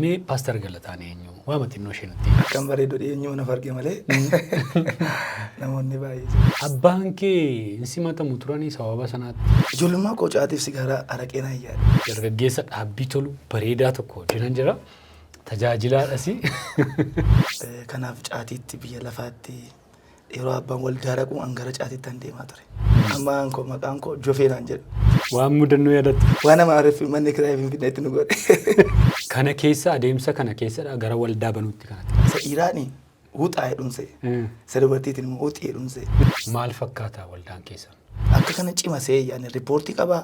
Mee Pastor Galataan eenyu? Waama xinnoo ishee nutti. Kan bareedu eenyu na farge malee namoonni baay'ee. Abbaan kee insimatamu turanii sababa sanaatti. Ijoollummaa qocaatiif sigaaraa araqeen ayyaadha. Dargaggeessa dhaabbii tolu bareedaa tokko jiran jira. Tajaajilaadhasi. Kanaaf caatiitti biyya lafaatti yeroo abbaan waldaa dhaqu angara caatiitti an deemaa ture. Amma anko maqaan koo Jofeenaan jedhu. Waan mudannoo yaadatu. Waan nama ariifu manni kiraayii Finfinneetti nu godhe. Kana keessa adeemsa kana keessadha gara waldaa banuutti kanatti. Sa'iiraani huuxaa jedhumse. Sadubartiitiin immoo huuxii jedhumse. Maal fakkaata waldaan keessan? Akka kana cimasee yaani riippoortii qabaa,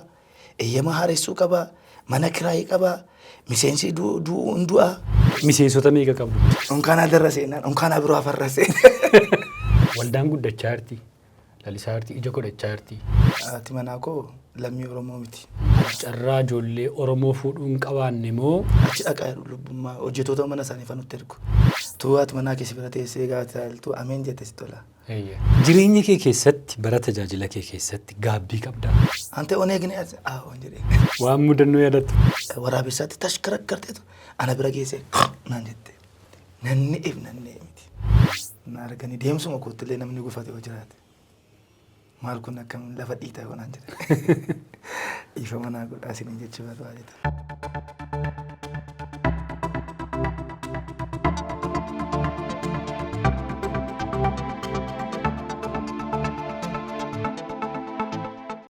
eeyyama haaressuu qabaa, mana kiraayii qabaa, miseensi du'a. Miseensota meeqa qabdu? Unkaanaa darra seenaan, unkaanaa biroo afarra seenaan. Waldaan guddachaa jirti. Lalisaa jirti, ija godhachaa jirti. Ati manaa koo lammii Oromoo miti. Carraa ijoollee Oromoo fuudhuun qabaanne moo? Achi dhaqaa lubbummaa hojjettoota mana isaanii fanutti ergu. Tuwaat manaa keessa bira teessee gaafa ilaaltu ameen jette si tola. Jireenya kee keessatti bara tajaajila kee keessatti gaabbii qabdaa? Ante oneegne on jedhee. Waan mudannoo yaadatu? Waraabessaatti tashkarakkarteetu ana bira geessee naan jette. Nanni miti. Na arganii deemsuma koottillee namni gufate yoo jiraate. Maal kun akkam lafa dhiitaa yoo naan jedhe. Ifa manaa godhaa isin jechuudha.